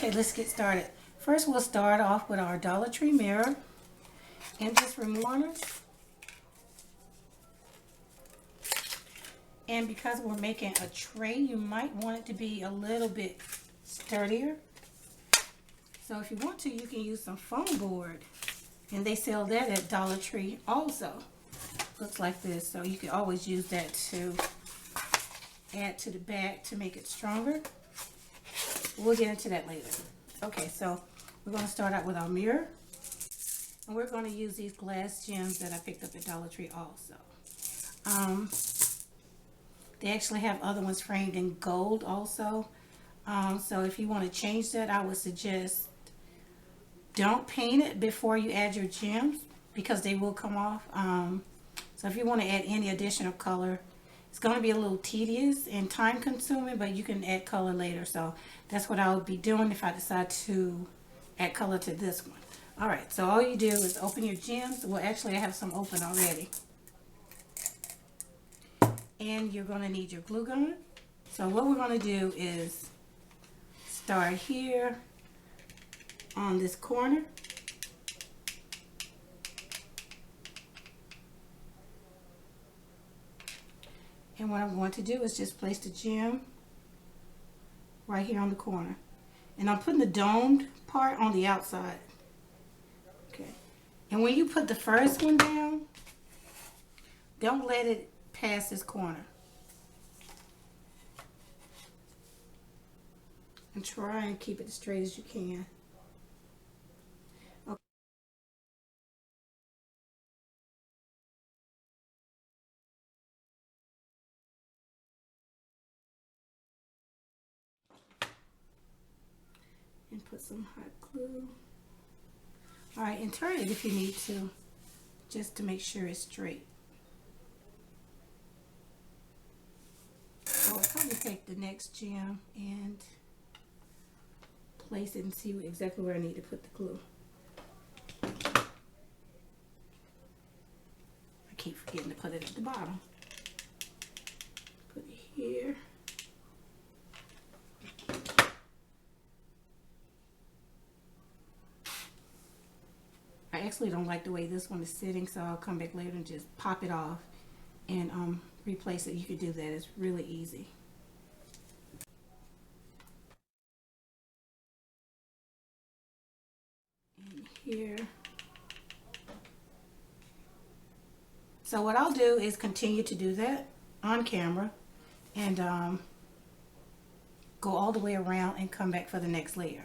Okay, let's get started. First, we'll start off with our Dollar Tree mirror and this rim warmers. And because we're making a tray, you might want it to be a little bit sturdier. So if you want to, you can use some foam board. And they sell that at Dollar Tree also. Looks like this. So you can always use that to add to the back to make it stronger. We'll get into that later. Okay, so we're going to start out with our mirror. And we're going to use these glass gems that I picked up at Dollar Tree also. They actually have other ones framed in gold also. So if you want to change that, I would suggest don't paint it before you add your gems because they will come off. So if you want to add any additional color, it's going to be a little tedious and time consuming, but you can add color later. So that's what I would be doing if I decide to add color to this one. Alright, so all you do is open your gems. Well, actually I have some open already. And you're going to need your glue gun. So what we're going to do is start here on this corner. And what I'm going to do is just place the gem right here on the corner. And I'm putting the domed part on the outside. Okay. And when you put the first one down, don't let it pass this corner. And try and keep it as straight as you can. Okay. And put some hot glue. Alright, and turn it if you need to, just to make sure it's straight. So I'll probably take the next gem and place it and see exactly where I need to put the glue. I keep forgetting to put it at the bottom. Put it here. I actually don't like the way this one is sitting, so I'll come back later and just pop it off and replace it. You can do that. It's really easy. And here. So what I'll do is continue to do that on camera and go all the way around and come back for the next layer.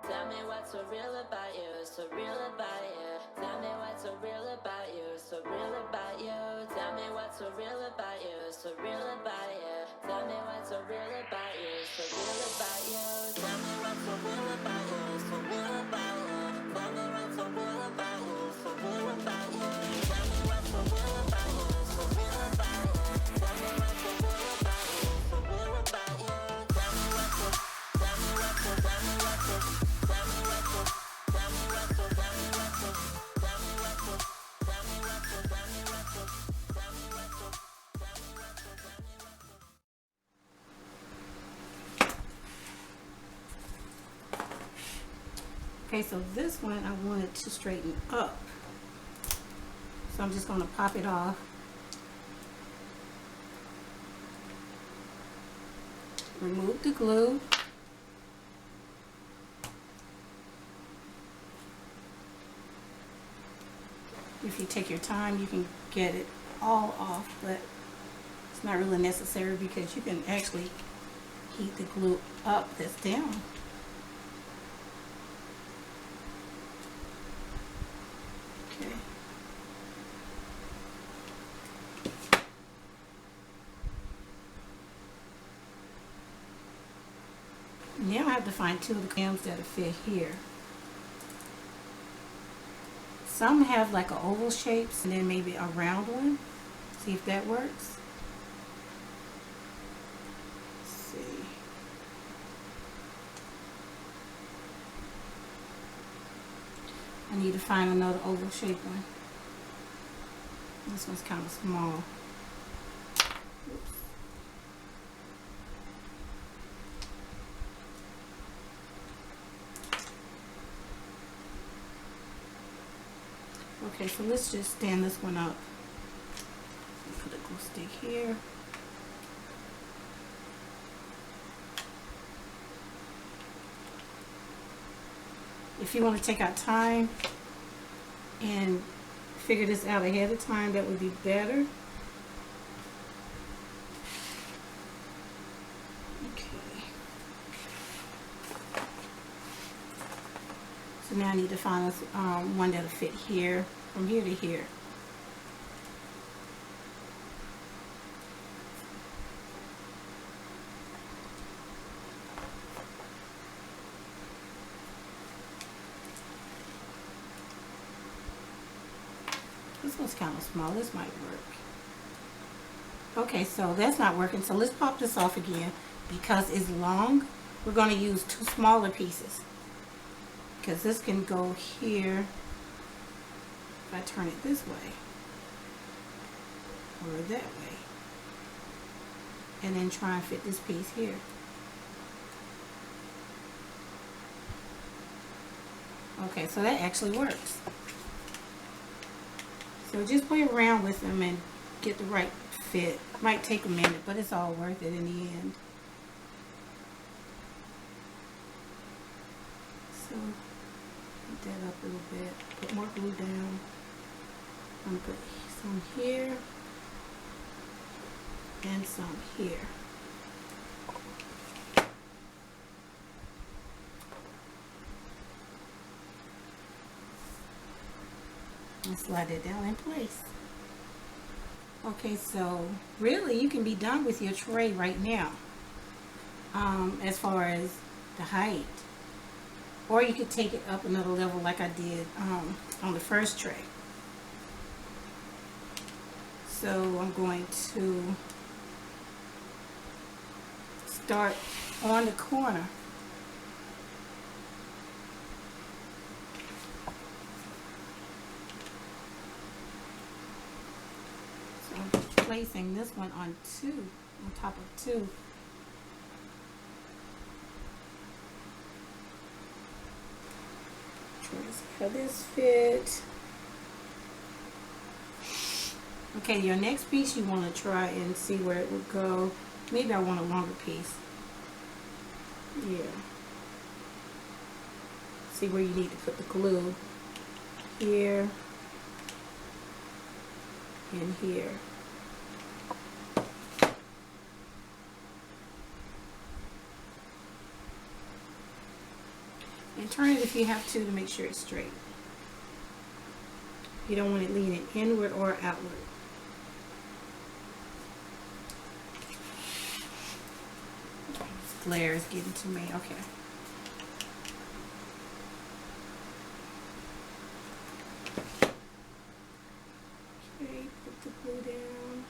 Tell me what's so real about you, so real about you. Tell me what's so real about you, so real about you. Tell me what's so real about you, so real about you. Tell me what's so real about you, so real about you. Tell me what's so real about you, so real about you. Tell me what's so real about you, so real about you. Tell me what's so real about you, so real about you. Tell me what's so real about you, so real about you. Tell me what's so, tell me what's so, tell me what's so. Okay, so this one I wanted to straighten up. So I'm just going to pop it off. Remove the glue. If you take your time, you can get it all off, but it's not really necessary because you can actually heat the glue up that's down. Okay. Now I have to find two of the cams that'll fit here. Some have like an oval shapes and then maybe a round one. See if that works. Let's see. I need to find another oval shaped one. This one's kind of small. Oops. Okay, so let's just stand this one up. Put a glue stick here. If you want to take out time and figure this out ahead of time, that would be better. Okay. So now I need to find one that'll fit here, from here to here. This one's kind of small. This might work. Okay, so that's not working. So let's pop this off again. Because it's long, we're going to use two smaller pieces. Because this can go here if I turn it this way. Or that way. And then try and fit this piece here. Okay, so that actually works. So just play around with them and get the right fit. Might take a minute, but it's all worth it in the end. So, put that up a little bit. Put more glue down. I'm going to put some here and some here. And slide it down in place. Okay, so really you can be done with your tray right now, as far as the height, or you could take it up another level like I did on the first tray. So I'm going to start on the corner. Placing this one on top of two. How this fit. Okay, your next piece you want to try and see where it would go. Maybe I want a longer piece. Yeah. See where you need to put the glue. Here and here. And turn it if you have to make sure it's straight. You don't want it leaning inward or outward. This glare is getting to me. Okay. Okay, put the glue down.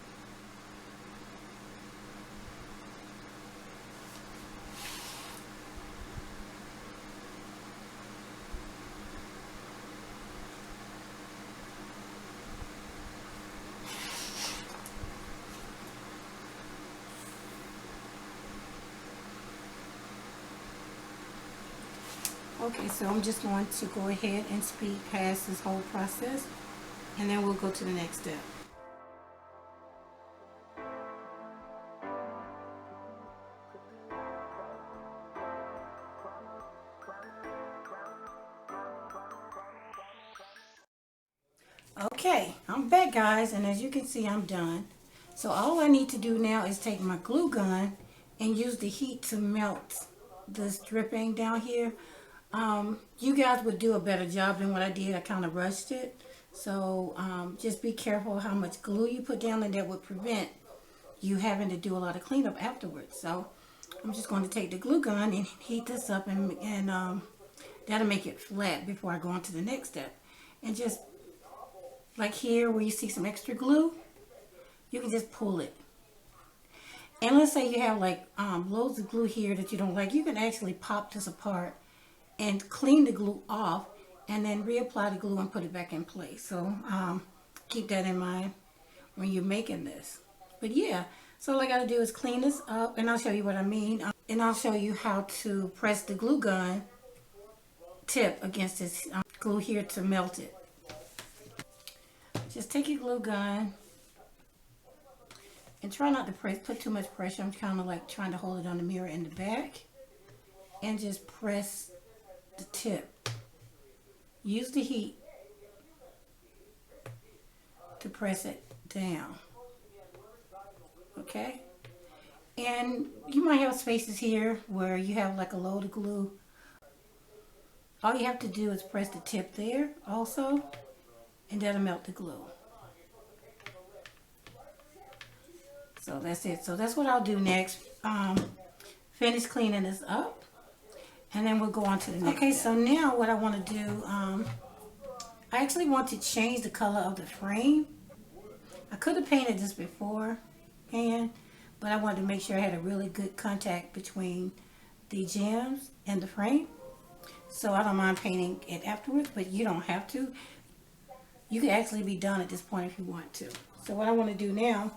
Okay, so I'm just going to go ahead and speed past this whole process. and then we'll go to the next step. Okay, I'm back, guys, and as you can see, I'm done. So all I need to do now is take my glue gun and use the heat to melt this dripping down here. You guys would do a better job than what I did. I kind of rushed it. So just be careful how much glue you put down, and that would prevent you having to do a lot of cleanup afterwards. So I'm just going to take the glue gun and heat this up, and that'll make it flat before I go on to the next step. And just like here where you see some extra glue, you can just pull it. And let's say you have like loads of glue here that you don't like, you can actually pop this apart and clean the glue off and then reapply the glue and put it back in place. So keep that in mind when you're making this. But yeah, so all I got to do is clean this up, and I'll show you what I mean. And I'll show you how to press the glue gun tip against this glue here to melt it. Just take your glue gun and try not to put too much pressure. I'm kind of like trying to hold it on the mirror in the back, and just press the tip. Use the heat to press it down. Okay? And you might have spaces here where you have like a load of glue. All you have to do is press the tip there also, and that'll melt the glue. So that's it. So that's what I'll do next. Finish cleaning this up, and then we'll go on to the next. Okay, so now what I want to do, I actually want to change the color of the frame. I could have painted this beforehand, but I wanted to make sure I had a really good contact between the gems and the frame. So I don't mind painting it afterwards, but you don't have to. You can actually be done at this point if you want to. So what I want to do now,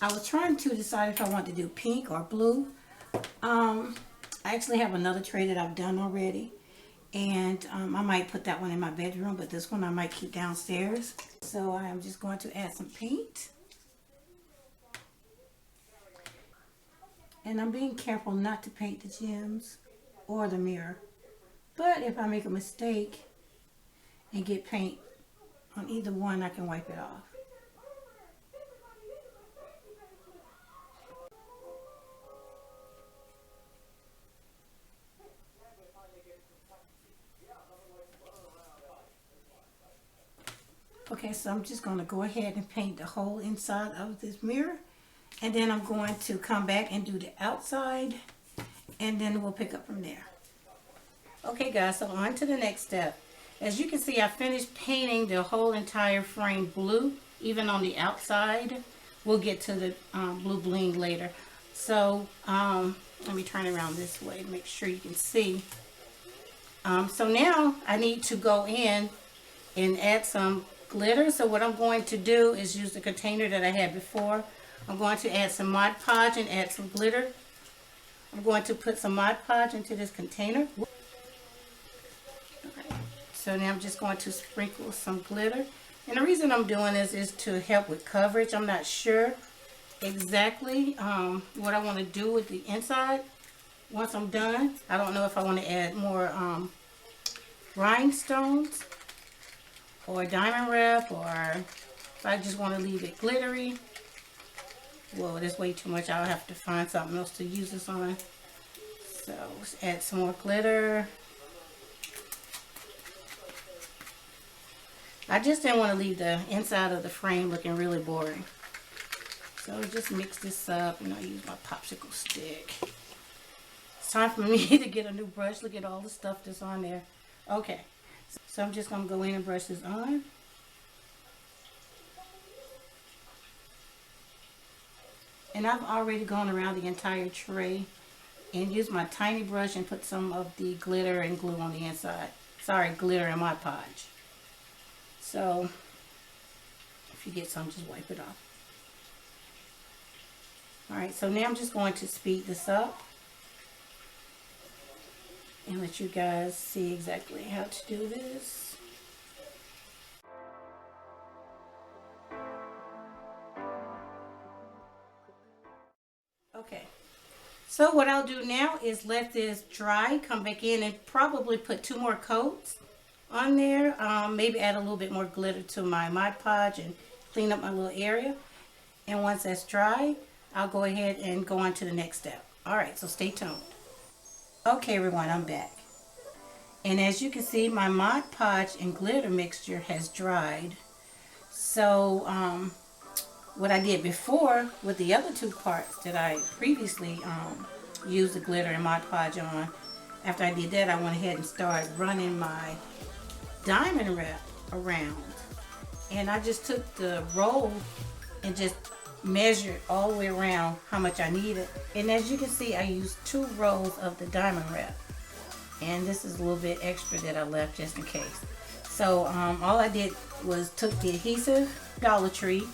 I was trying to decide if I want to do pink or blue. I actually have another tray that I've done already, and I might put that one in my bedroom, but this one I might keep downstairs. So I am just going to add some paint. And I'm being careful not to paint the gems or the mirror. But if I make a mistake and get paint on either one, I can wipe it off. Okay, so I'm just going to go ahead and paint the whole inside of this mirror. And then I'm going to come back and do the outside, and then we'll pick up from there. Okay guys, so on to the next step. As you can see, I finished painting the whole entire frame blue, even on the outside. We'll get to the blue bling later. So let me turn it around this way to make sure you can see. So now I need to go in and add some glitter. So what I'm going to do is use the container that I had before. I'm going to add some Mod Podge and add some glitter. I'm going to put some Mod Podge into this container. Okay. So now I'm just going to sprinkle some glitter. And the reason I'm doing this is to help with coverage. I'm not sure exactly what I want to do with the inside once I'm done. I don't know if I want to add more rhinestones or diamond wrap, or if I just want to leave it glittery. Whoa, there's way too much. I'll have to find something else to use this on. So let's add some more glitter. I just didn't want to leave the inside of the frame looking really boring. So just mix this up, and I'll use my popsicle stick. It's time for me to get a new brush. Look at all the stuff that's on there. Okay, so I'm just going to go in and brush this on. And I've already gone around the entire tray and used my tiny brush and put some of the glitter and glue on the inside. Sorry, glitter and Mod Podge. So if you get some, just wipe it off. Alright, so now I'm just going to speed this up and let you guys see exactly how to do this. So what I'll do now is let this dry, come back in and probably put 2 more coats on there. Maybe add a little bit more glitter to my Mod Podge and clean up my little area. And once that's dry, I'll go ahead and go on to the next step. Alright, so stay tuned. Okay everyone, I'm back. And as you can see, my Mod Podge and glitter mixture has dried. So what I did before with the other 2 parts that I previously used the glitter and Mod Podge on, after I did that, I went ahead and started running my diamond wrap around. And I just took the roll and just measured all the way around how much I needed. And as you can see, I used 2 rolls of the diamond wrap. And this is a little bit extra that I left just in case. So all I did was took the adhesive Dollar Tree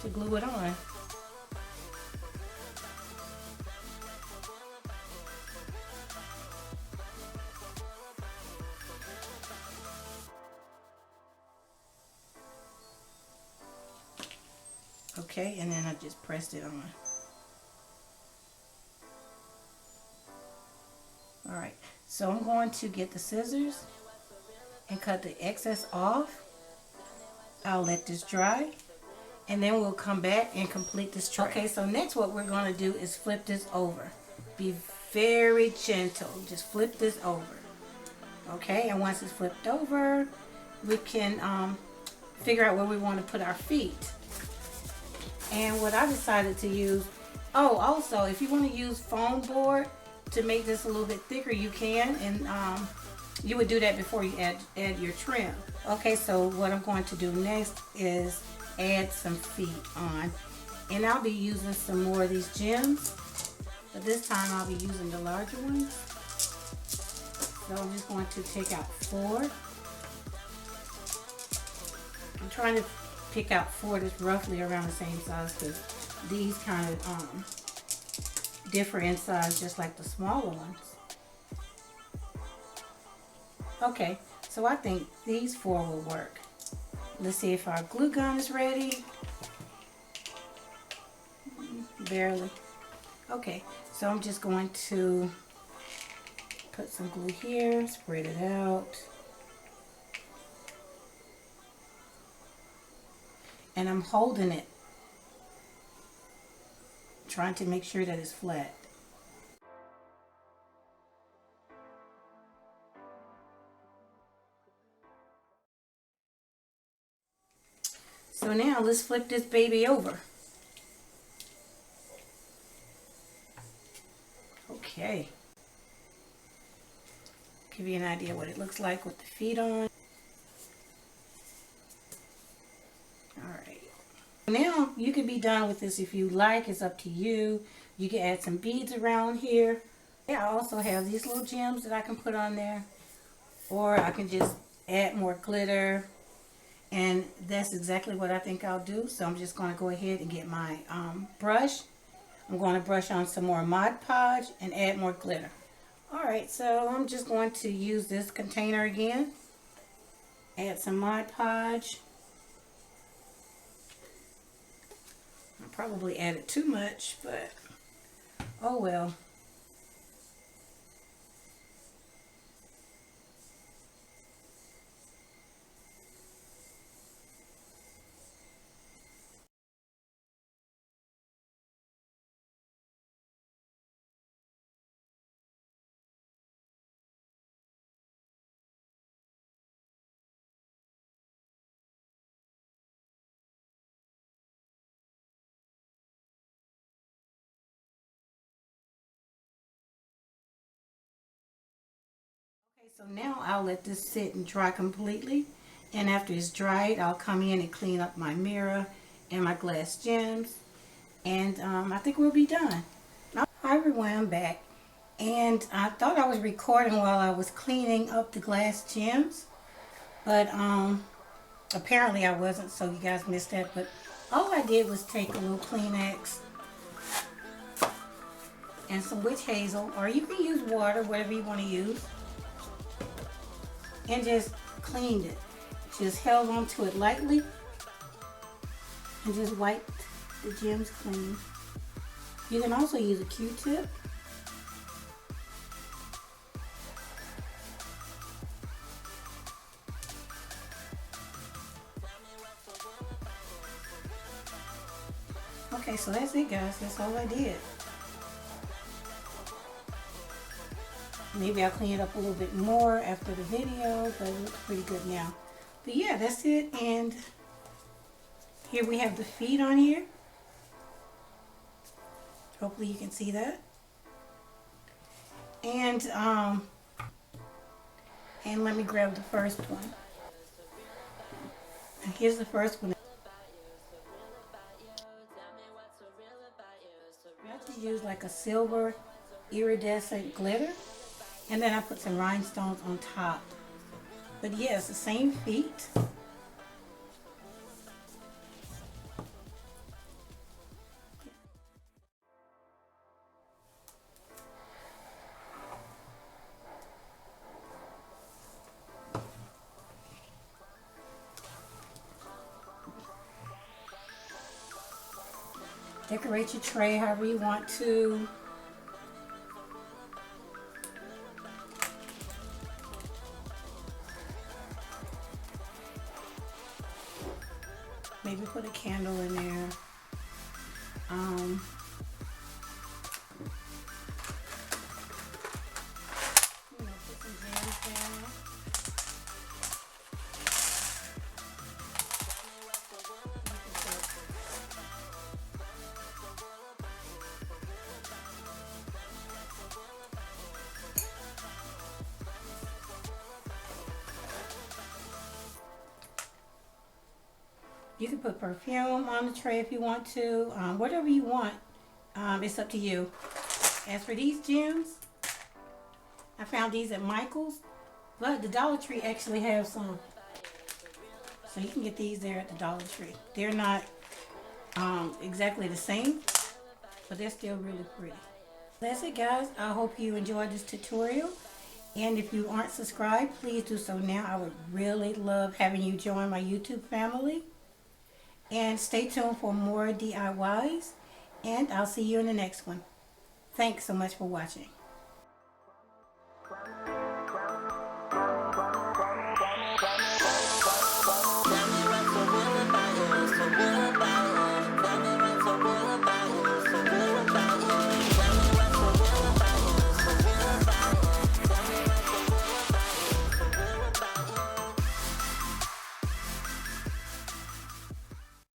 to glue it on. Okay, and then I just pressed it on. Alright, so I'm going to get the scissors and cut the excess off. I'll let this dry and then we'll come back and complete this tray. Okay, so next what we're going to do is flip this over. Be very gentle. Just flip this over. Okay, and once it's flipped over, we can figure out where we want to put our feet. And what I decided to use, oh, also, if you want to use foam board to make this a little bit thicker, you can, and you would do that before you add your trim. Okay, so what I'm going to do next is add some feet on, and I'll be using some more of these gems, but this time I'll be using the larger ones. So I'm just going to take out 4. I'm trying to pick out 4 that's roughly around the same size, because these kind of differ in size just like the smaller ones. Okay, so I think these 4 will work. Let's see if our glue gun is ready. Barely. Okay, so I'm just going to put some glue here, spread it out. And I'm holding it, trying to make sure that it's flat. So now let's flip this baby over. Okay. Give you an idea what it looks like with the feet on. Alright. Now you can be done with this if you like. It's up to you. You can add some beads around here. Yeah, I also have these little gems that I can put on there. Or I can just add more glitter. And that's exactly what I think I'll do. So I'm just going to go ahead and get my brush. I'm going to brush on some more Mod Podge and add more glitter. Alright, so I'm just going to use this container again. Add some Mod Podge. I probably added too much, but oh well. So now I'll let this sit and dry completely, and after it's dried I'll come in and clean up my mirror and my glass gems, and I think we'll be done. Hi everyone, I'm back, and I thought I was recording while I was cleaning up the glass gems, but apparently I wasn't, so you guys missed that. But all I did was take a little Kleenex and some witch hazel, or you can use water, whatever you want to use, and just cleaned it. Just held onto it lightly and just wiped the gems clean. You can also use a Q-tip. Okay, so that's it, guys. That's all I did. Maybe I'll clean it up a little bit more after the video, but it looks pretty good now. But yeah, that's it. And here we have the feet on here. Hopefully you can see that. And let me grab the first one. And here's the first one. I just use like a silver iridescent glitter, and then I put some rhinestones on top. But yes, the same feet. Decorate your tray however you want to. Maybe put a candle in there. Put some gems down. You can put perfume on the tray if you want to. Whatever you want. It's up to you. As for these gems, I found these at Michael's, but the Dollar Tree actually has some. So you can get these there at the Dollar Tree. They're not exactly the same, but they're still really pretty. That's it, guys. I hope you enjoyed this tutorial. And if you aren't subscribed, please do so now. I would really love having you join my YouTube family. And stay tuned for more DIYs. And I'll see you in the next one. Thanks so much for watching.